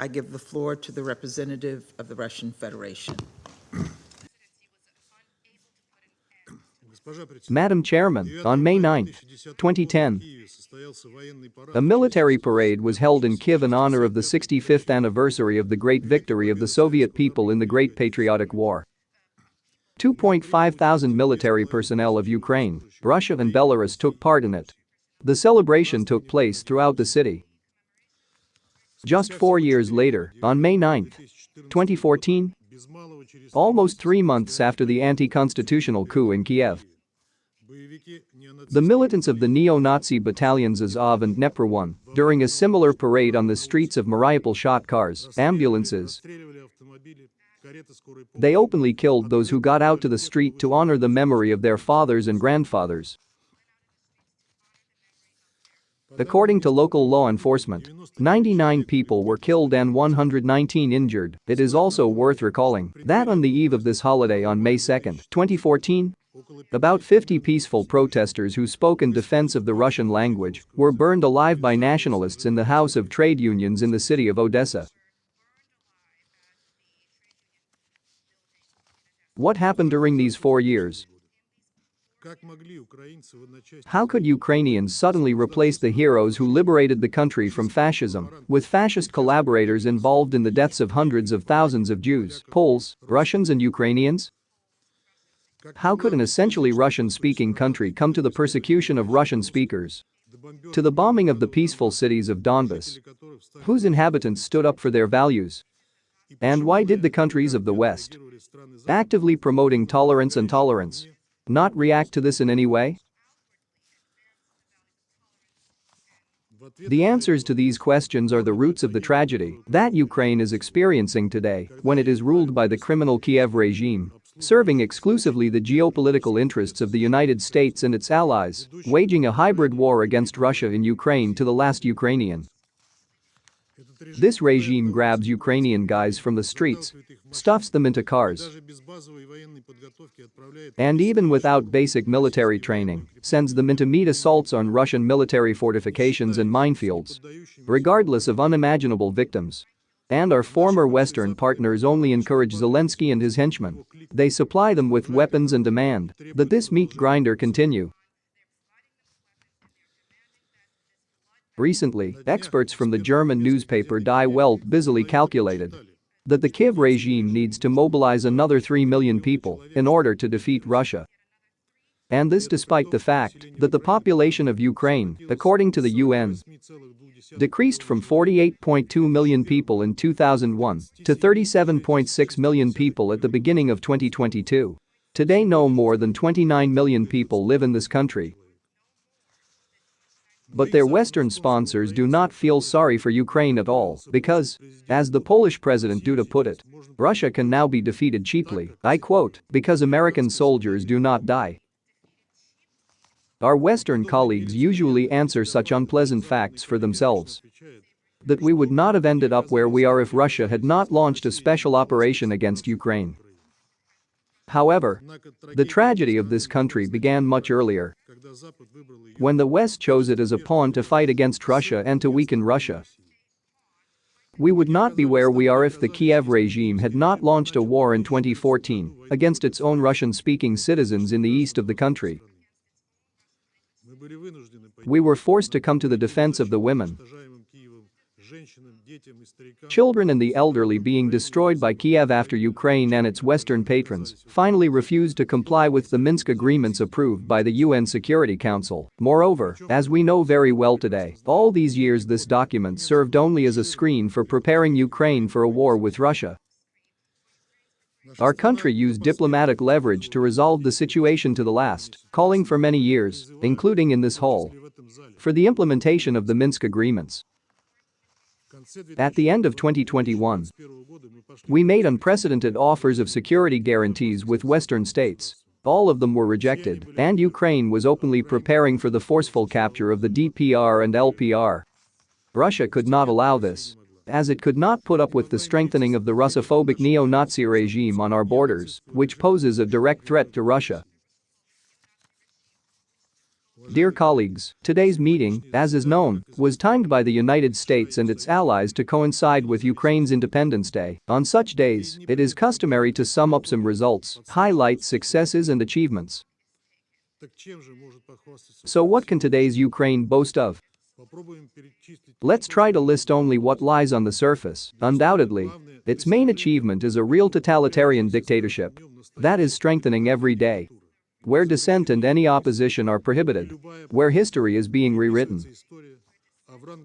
I give the floor to the representative of the Russian Federation. Madam Chairman, on May 9, 2010, a military parade was held in Kiev in honor of the 65th anniversary of the great victory of the Soviet people in the Great Patriotic War. 2.5 thousand military personnel of Ukraine, Russia and Belarus took part in it. The celebration took place throughout the city. Just 4 years later, on May 9, 2014, almost 3 months after the anti-constitutional coup in Kiev, the militants of the neo-Nazi battalions Azov and Dnepr won, during a similar parade on the streets of Mariupol, shot cars, ambulances. They openly killed those who got out to the street to honor the memory of their fathers and grandfathers. According to local law enforcement, 99 people were killed and 119 injured. It is also worth recalling that on the eve of this holiday on May 2, 2014, about 50 peaceful protesters who spoke in defense of the Russian language were burned alive by nationalists in the House of Trade Unions in the city of Odessa. What happened during these 4 years? How could Ukrainians suddenly replace the heroes who liberated the country from fascism with fascist collaborators involved in the deaths of hundreds of thousands of Jews, Poles, Russians and Ukrainians? How could an essentially Russian-speaking country come to the persecution of Russian speakers? To the bombing of the peaceful cities of Donbas, whose inhabitants stood up for their values? And why did the countries of the West, actively promoting tolerance and tolerance, not react to this in any way? The answers to these questions are the roots of the tragedy that Ukraine is experiencing today when it is ruled by the criminal Kiev regime, serving exclusively the geopolitical interests of the United States and its allies, waging a hybrid war against Russia in Ukraine to the last Ukrainian. This regime grabs Ukrainian guys from the streets, stuffs them into cars, and even without basic military training, sends them into meat assaults on Russian military fortifications and minefields, regardless of unimaginable victims. And our former Western partners only encourage Zelensky and his henchmen. They supply them with weapons and demand that this meat grinder continue. Recently, experts from the German newspaper Die Welt busily calculated that the Kiev regime needs to mobilize another 3 million people in order to defeat Russia. And this despite the fact that the population of Ukraine, according to the UN, decreased from 48.2 million people in 2001 to 37.6 million people at the beginning of 2022. Today no more than 29 million people live in this country. But their Western sponsors do not feel sorry for Ukraine at all because, as the Polish President Duda put it, Russia can now be defeated cheaply, I quote, because American soldiers do not die. Our Western colleagues usually answer such unpleasant facts for themselves. That we would not have ended up where we are if Russia had not launched a special operation against Ukraine. However, the tragedy of this country began much earlier, when the West chose it as a pawn to fight against Russia and to weaken Russia. We would not be where we are if the Kiev regime had not launched a war in 2014 against its own Russian-speaking citizens in the east of the country. We were forced to come to the defense of the women, children and the elderly being destroyed by Kiev after Ukraine and its Western patrons finally refused to comply with the Minsk agreements approved by the UN Security Council. Moreover, as we know very well today, all these years this document served only as a screen for preparing Ukraine for a war with Russia. Our country used diplomatic leverage to resolve the situation to the last, calling for many years, including in this hall, for the implementation of the Minsk agreements. At the end of 2021, we made unprecedented offers of security guarantees with Western states. All of them were rejected, and Ukraine was openly preparing for the forceful capture of the DPR and LPR. Russia could not allow this, as it could not put up with the strengthening of the Russophobic neo-Nazi regime on our borders, which poses a direct threat to Russia. Dear colleagues, today's meeting, as is known, was timed by the United States and its allies to coincide with Ukraine's Independence Day. On such days, it is customary to sum up some results, highlight successes and achievements. So what can today's Ukraine boast of? Let's try to list only what lies on the surface. Undoubtedly, its main achievement is a real totalitarian dictatorship that is strengthening every day, where dissent and any opposition are prohibited, where history is being rewritten,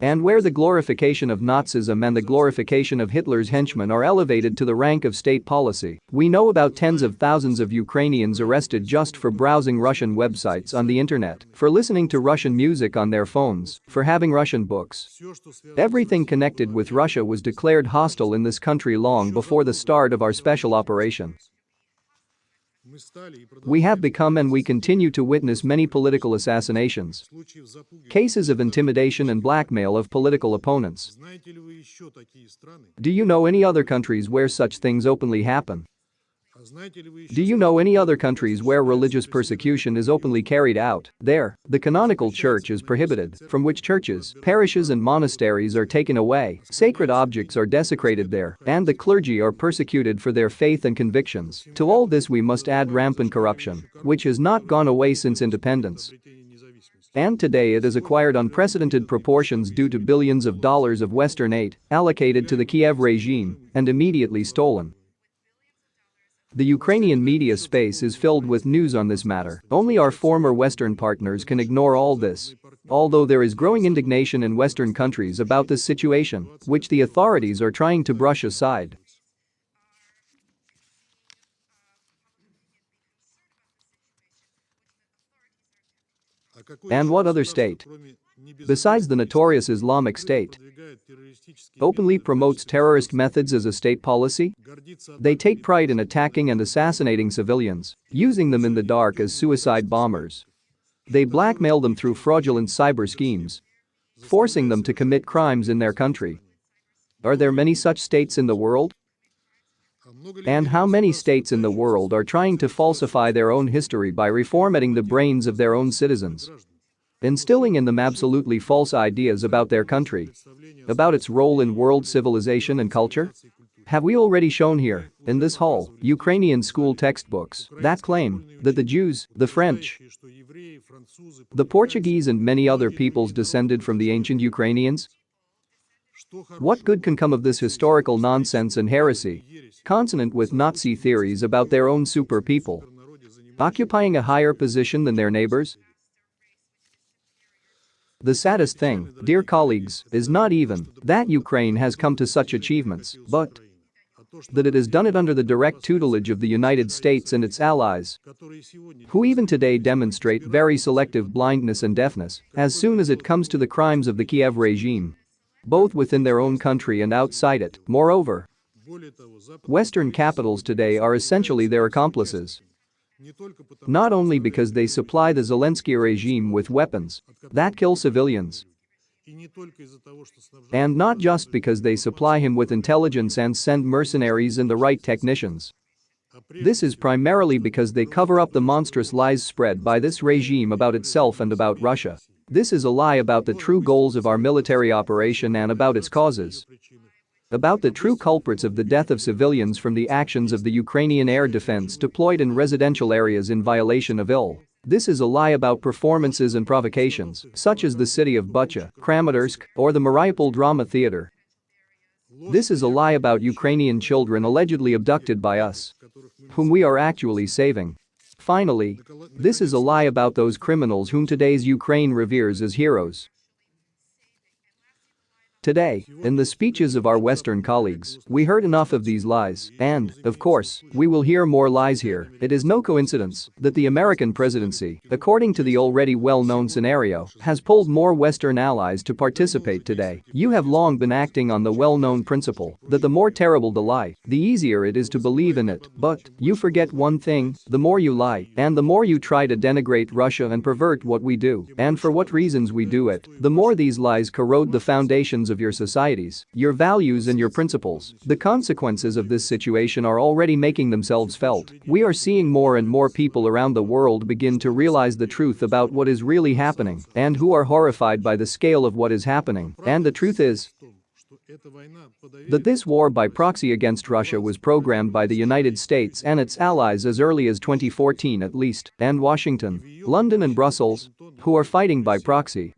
and where the glorification of Nazism and the glorification of Hitler's henchmen are elevated to the rank of state policy. We know about tens of thousands of Ukrainians arrested just for browsing Russian websites on the internet, for listening to Russian music on their phones, for having Russian books. Everything connected with Russia was declared hostile in this country long before the start of our special operation. We have become and we continue to witness many political assassinations, cases of intimidation and blackmail of political opponents. Do you know any other countries where such things openly happen? Do you know any other countries where religious persecution is openly carried out? There, the canonical church is prohibited, from which churches, parishes and monasteries are taken away, sacred objects are desecrated there, and the clergy are persecuted for their faith and convictions. To all this we must add rampant corruption, which has not gone away since independence. And today it has acquired unprecedented proportions due to billions of dollars of Western aid allocated to the Kiev regime and immediately stolen. The Ukrainian media space is filled with news on this matter. Only our former Western partners can ignore all this. Although there is growing indignation in Western countries about this situation, which the authorities are trying to brush aside. And what other state, besides the notorious Islamic State, openly promotes terrorist methods as a state policy? They take pride in attacking and assassinating civilians, using them in the dark as suicide bombers. They blackmail them through fraudulent cyber schemes, forcing them to commit crimes in their country. Are there many such states in the world? And how many states in the world are trying to falsify their own history by reformatting the brains of their own citizens, instilling in them absolutely false ideas about their country, about its role in world civilization and culture? Have we already shown here, in this hall, Ukrainian school textbooks that claim that the Jews, the French, the Portuguese and many other peoples descended from the ancient Ukrainians? What good can come of this historical nonsense and heresy, consonant with Nazi theories about their own super people, occupying a higher position than their neighbors? The saddest thing, dear colleagues, is not even that Ukraine has come to such achievements, but that it has done it under the direct tutelage of the United States and its allies, who even today demonstrate very selective blindness and deafness as soon as it comes to the crimes of the Kiev regime, both within their own country and outside it. Moreover, Western capitals today are essentially their accomplices. Not only because they supply the Zelensky regime with weapons that kill civilians, and not just because they supply him with intelligence and send mercenaries and the right technicians. This is primarily because they cover up the monstrous lies spread by this regime about itself and about Russia. This is a lie about the true goals of our military operation and about its causes. About the true culprits of the death of civilians from the actions of the Ukrainian air defense deployed in residential areas in violation of IL. This is a lie about performances and provocations, such as the city of Bucha, Kramatorsk, or the Mariupol Drama Theater. This is a lie about Ukrainian children allegedly abducted by us, whom we are actually saving. Finally, this is a lie about those criminals whom today's Ukraine reveres as heroes. Today, in the speeches of our Western colleagues, we heard enough of these lies, and, of course, we will hear more lies here. It is no coincidence that the American presidency, according to the already well-known scenario, has pulled more Western allies to participate today. You have long been acting on the well-known principle that the more terrible the lie, the easier it is to believe in it. But you forget one thing: the more you lie, and the more you try to denigrate Russia and pervert what we do, and for what reasons we do it, the more these lies corrode the foundations of of your societies, your values and your principles. The consequences of this situation are already making themselves felt. We are seeing more and more people around the world begin to realize the truth about what is really happening and who are horrified by the scale of what is happening. And the truth is that this war by proxy against Russia was programmed by the United States and its allies as early as 2014 at least, and Washington, London and Brussels, who are fighting by proxy,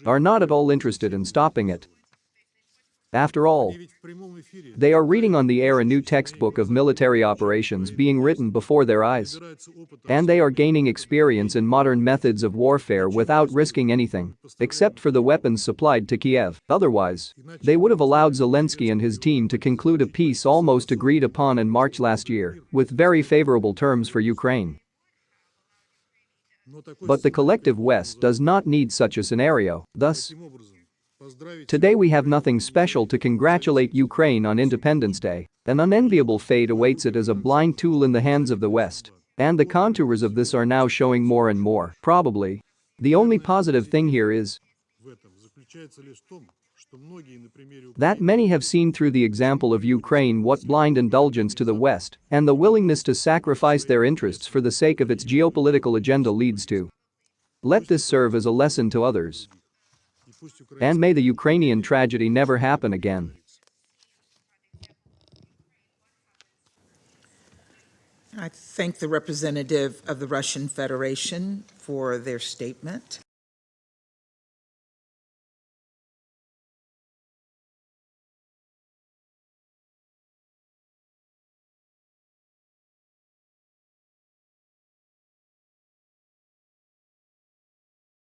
are not at all interested in stopping it. After all, they are reading on the air a new textbook of military operations being written before their eyes. And they are gaining experience in modern methods of warfare without risking anything, except for the weapons supplied to Kiev. Otherwise, they would have allowed Zelensky and his team to conclude a peace almost agreed upon in March last year, with very favorable terms for Ukraine. But the collective West does not need such a scenario. Thus, today we have nothing special to congratulate Ukraine on Independence Day. An unenviable fate awaits it as a blind tool in the hands of the West. And the contours of this are now showing more and more. Probably, the only positive thing here is that many have seen through the example of Ukraine what blind indulgence to the West and the willingness to sacrifice their interests for the sake of its geopolitical agenda leads to. Let this serve as a lesson to others. And may the Ukrainian tragedy never happen again. I thank the representative of the Russian Federation for their statement.